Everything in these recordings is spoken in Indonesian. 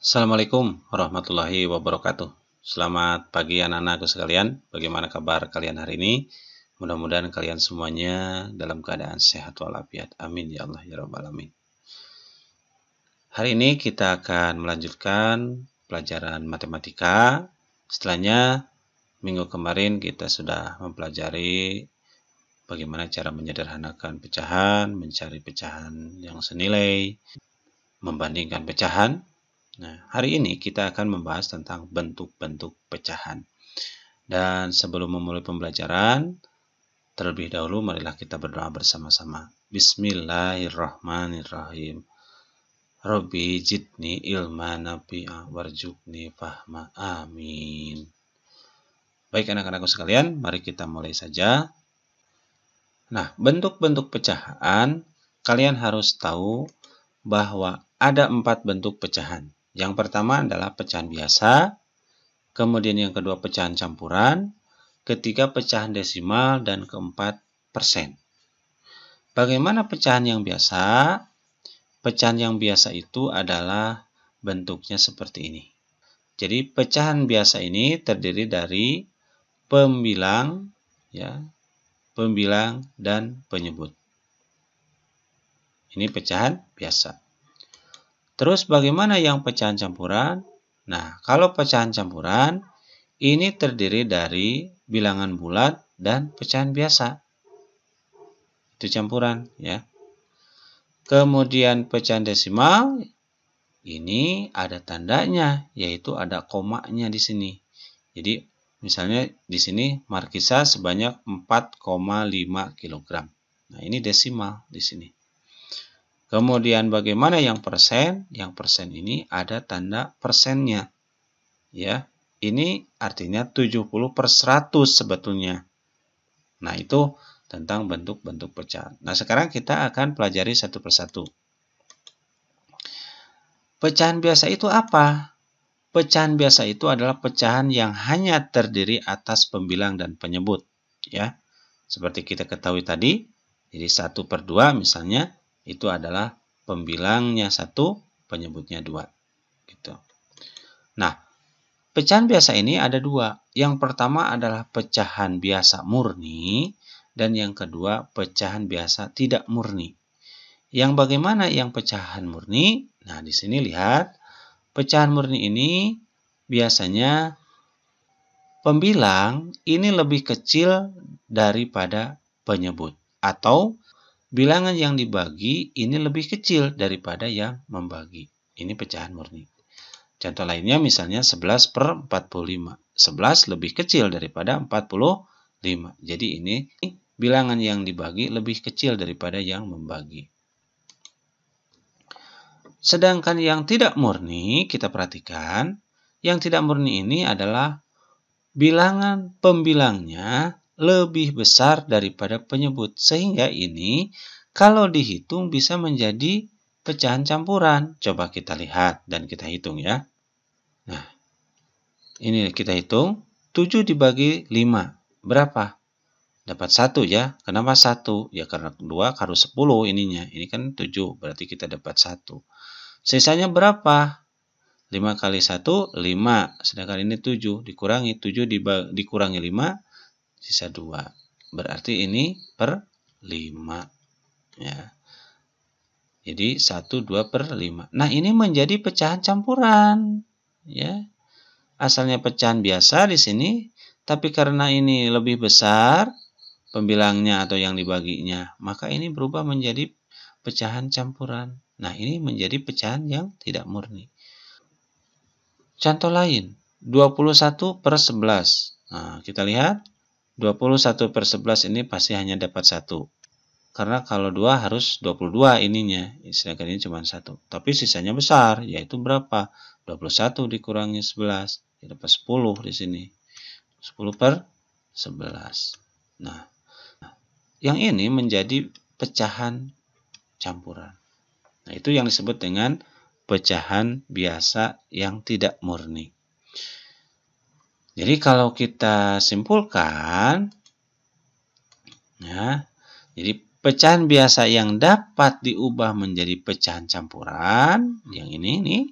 Assalamualaikum warahmatullahi wabarakatuh. Selamat pagi anak-anakku sekalian. Bagaimana kabar kalian hari ini? Mudah-mudahan kalian semuanya dalam keadaan sehat walafiat. Amin ya Allah ya rabbal alamin. Hari ini kita akan melanjutkan pelajaran matematika. Setelahnya minggu kemarin kita sudah mempelajari bagaimana cara menyederhanakan pecahan, mencari pecahan yang senilai, membandingkan pecahan. Nah, hari ini kita akan membahas tentang bentuk-bentuk pecahan. Dan sebelum memulai pembelajaran, terlebih dahulu marilah kita berdoa bersama-sama. Bismillahirrahmanirrahim. Rabbi jidni ilma nafi'a warzuqni fahma. Amin. Baik anak-anakku sekalian, mari kita mulai saja. Nah, bentuk-bentuk pecahan, kalian harus tahu bahwa ada 4 bentuk pecahan. Yang pertama adalah pecahan biasa, kemudian yang kedua pecahan campuran, ketiga pecahan desimal, dan keempat persen. Bagaimana pecahan yang biasa? Pecahan yang biasa itu adalah bentuknya seperti ini. Jadi pecahan biasa ini terdiri dari pembilang, pembilang dan penyebut. Ini pecahan biasa. Terus bagaimana yang pecahan campuran? Nah, kalau pecahan campuran, ini terdiri dari bilangan bulat dan pecahan biasa. Itu campuran, ya. Kemudian pecahan desimal, ini ada tandanya, yaitu ada komanya di sini. Jadi, misalnya di sini markisa sebanyak 4,5 kg. Nah, ini desimal di sini. Kemudian bagaimana yang persen? Yang persen ini ada tanda persennya. Ya, ini artinya 70/100 sebetulnya. Nah, itu tentang bentuk-bentuk pecahan. Nah, sekarang kita akan pelajari satu persatu. Pecahan biasa itu apa? Pecahan biasa itu adalah pecahan yang hanya terdiri atas pembilang dan penyebut. Ya, seperti kita ketahui tadi, jadi 1/2 misalnya, itu adalah pembilangnya 1, penyebutnya 2. Gitu. Nah, pecahan biasa ini ada 2. Yang pertama adalah pecahan biasa murni, dan yang kedua pecahan biasa tidak murni. Yang bagaimana yang pecahan murni? Nah, di sini lihat, pecahan murni ini biasanya pembilang ini lebih kecil daripada penyebut, atau bilangan yang dibagi ini lebih kecil daripada yang membagi. Ini pecahan murni. Contoh lainnya misalnya 11/45. 11 lebih kecil daripada 45. Jadi ini bilangan yang dibagi lebih kecil daripada yang membagi. Sedangkan yang tidak murni, kita perhatikan, yang tidak murni ini adalah bilangan pembilangnya lebih besar daripada penyebut. Sehingga ini kalau dihitung bisa menjadi pecahan campuran. Coba kita lihat dan kita hitung ya. Nah, ini kita hitung. 7 dibagi 5. Berapa? Dapat 1 ya. Kenapa 1? Ya karena 2 harus 10 ininya. Ini kan 7, berarti kita dapat 1. Sisanya berapa? 5 kali 1, 5. Sedangkan ini 7. Dikurangi 7 dikurangi 5. Sisa 2. Berarti ini per 5. Ya. Jadi 1, 2/5. Nah, ini menjadi pecahan campuran. Ya. Asalnya pecahan biasa di sini, tapi karena ini lebih besar pembilangnya atau yang dibaginya, maka ini berubah menjadi pecahan campuran. Nah, ini menjadi pecahan yang tidak murni. Contoh lain, 21/11. Nah, kita lihat. 21/11 ini pasti hanya dapat 1. Karena kalau 2 harus 22 ininya. Sedangkan ini cuma 1. Tapi sisanya besar, yaitu berapa? 21 dikurangi 11. Ya dapat 10 di sini. 10/11. Nah, yang ini menjadi pecahan campuran. Nah, itu yang disebut dengan pecahan biasa yang tidak murni. Jadi kalau kita simpulkan, ya, jadi pecahan biasa yang dapat diubah menjadi pecahan campuran, yang ini nih,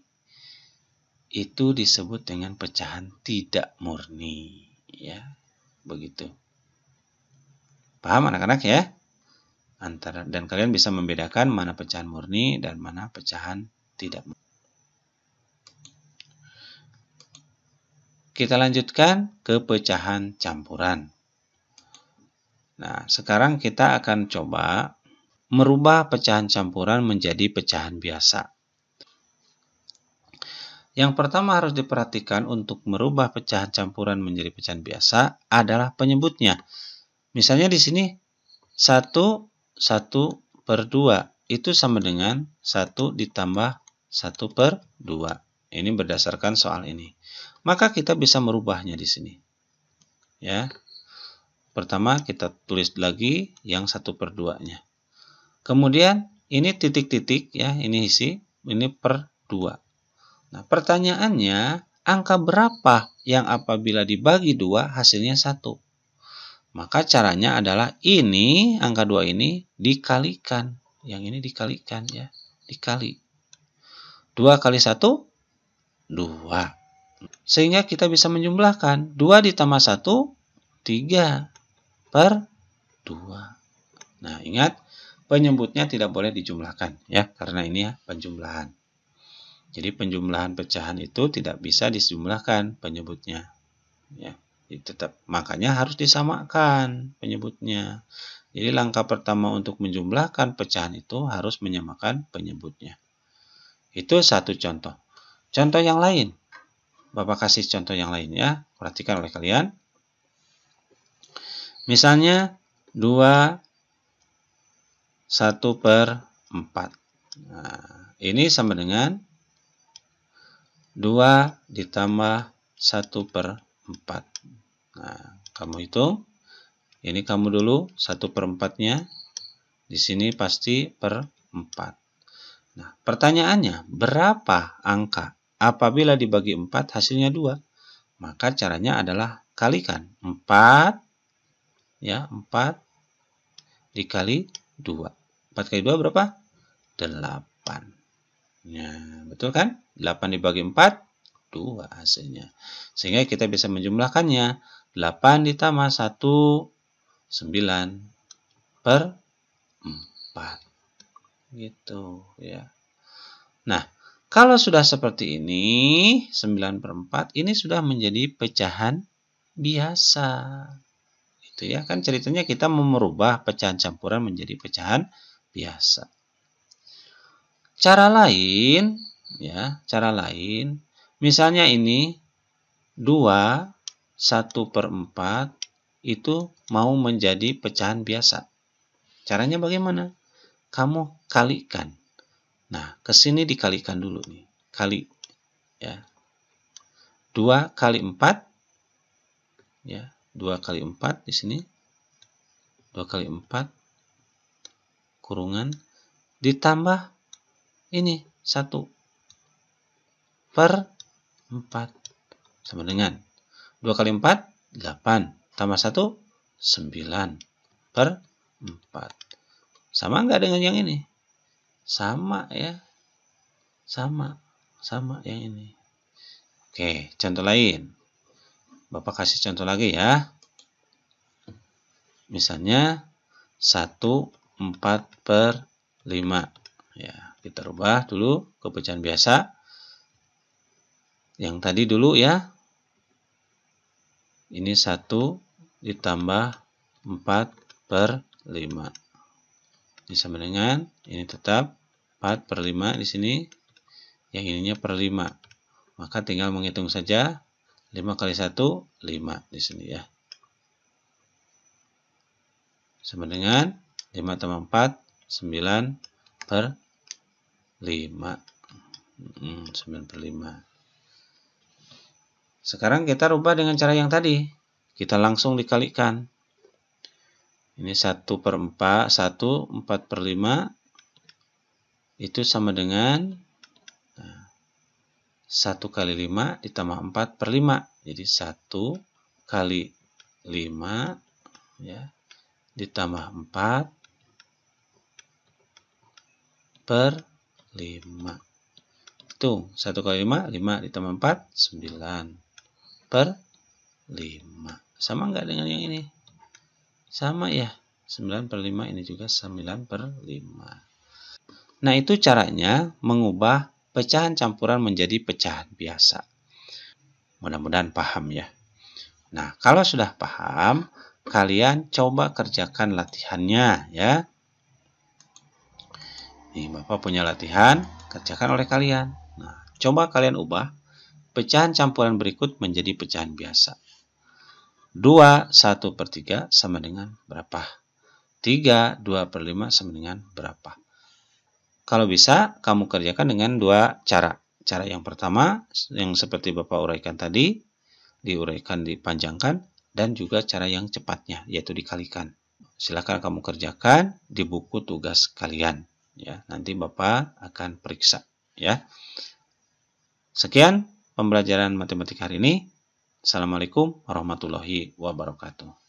itu disebut dengan pecahan tidak murni. Ya, begitu. Paham anak-anak ya? Dan kalian bisa membedakan mana pecahan murni dan mana pecahan tidak murni. Kita lanjutkan ke pecahan campuran. Nah, sekarang kita akan coba merubah pecahan campuran menjadi pecahan biasa. Yang pertama harus diperhatikan untuk merubah pecahan campuran menjadi pecahan biasa adalah penyebutnya. Misalnya di sini 1 per 2 itu sama dengan 1 ditambah 1 per 2. Ini berdasarkan soal ini. Maka kita bisa merubahnya di sini. Ya. Pertama kita tulis lagi yang 1 per 2-nya. Kemudian ini titik-titik ya, ini isi, ini per 2. Nah, pertanyaannya, angka berapa yang apabila dibagi 2 hasilnya 1? Maka caranya adalah ini, angka 2 ini dikalikan. Yang ini dikalikan ya, dikali. 2 kali 1, 2. Sehingga kita bisa menjumlahkan 2 ditambah 1, 3 per 2. Nah, ingat penyebutnya tidak boleh dijumlahkan ya, karena ini ya penjumlahan. Jadi penjumlahan pecahan itu tidak bisa dijumlahkan penyebutnya. Ya, tetap makanya harus disamakan penyebutnya. Jadi langkah pertama untuk menjumlahkan pecahan itu harus menyamakan penyebutnya. Itu satu contoh. Contoh yang lain. Bapak kasih contoh yang lain ya. Perhatikan oleh kalian. Misalnya 2 1 per 4. Nah, ini sama dengan 2 ditambah 1 per 4. Nah, kamu hitung. Ini kamu dulu 1 per 4-nya. Di sini pasti per 4. Nah, pertanyaannya, berapa angka apabila dibagi 4 hasilnya 2? Maka caranya adalah kalikan. 4 ya, 4 dikali 2. 4 kali 2 berapa? 8. Ya, betul kan? 8 dibagi 4, 2 hasilnya. Sehingga kita bisa menjumlahkannya. 8 ditambah 1, 9 per 4. Gitu ya. Nah, kalau sudah seperti ini, 9 per 4, ini sudah menjadi pecahan biasa. Itu ya, kan ceritanya kita mau merubah pecahan campuran menjadi pecahan biasa. Cara lain, ya, cara lain, misalnya ini 2, 1 per 4, itu mau menjadi pecahan biasa. Caranya bagaimana? Kamu kalikan. Nah, ke sini dikalikan dulu nih. Kali. Ya. 2 kali 4. Ya, 2 kali 4 di sini. 2 kali 4. Kurungan. Ditambah ini 1 per 4. Sama dengan 2 kali 4, 8. Tambah 1, 9 per 4. Sama nggak dengan yang ini? Sama ya. Sama yang ini. Oke, contoh lain. Bapak kasih contoh lagi ya. Misalnya 1, 4 per 5. Ya, kita rubah dulu ke pecahan biasa. Yang tadi dulu ya. Ini 1 ditambah 4 per 5. Ini sama dengan, ini tetap 4 per 5 di sini. Yang ininya per 5. Maka tinggal menghitung saja. 5 kali 1, 5 di sini ya. Sama dengan 5 tambah 4, 9 per 5. 9 per 5. Sekarang kita rubah dengan cara yang tadi. Kita langsung dikalikan. Ini 1 per 4, 1, 4 per 5. Itu sama dengan 1 kali 5 ditambah 4 per 5. Jadi 1 kali 5 ya, ditambah 4 per 5. Itu Hitung. 1 kali 5, 5 ditambah 4, 9 per 5. Sama nggak dengan yang ini? Sama ya. 9 per 5 ini juga 9 per 5. Nah, itu caranya mengubah pecahan campuran menjadi pecahan biasa. Mudah-mudahan paham ya. Nah, kalau sudah paham, kalian coba kerjakan latihannya ya. Nih, Bapak punya latihan, kerjakan oleh kalian. Nah, coba kalian ubah pecahan campuran berikut menjadi pecahan biasa. 2, 1 per 3 sama dengan berapa? 3, 2 per 5 sama dengan berapa? Kalau bisa, kamu kerjakan dengan dua cara. Cara yang pertama, yang seperti Bapak uraikan tadi, diuraikan, dipanjangkan, dan juga cara yang cepatnya, yaitu dikalikan. Silakan kamu kerjakan di buku tugas kalian. Ya, nanti Bapak akan periksa. Ya. Sekian pembelajaran matematika hari ini. Assalamualaikum warahmatullahi wabarakatuh.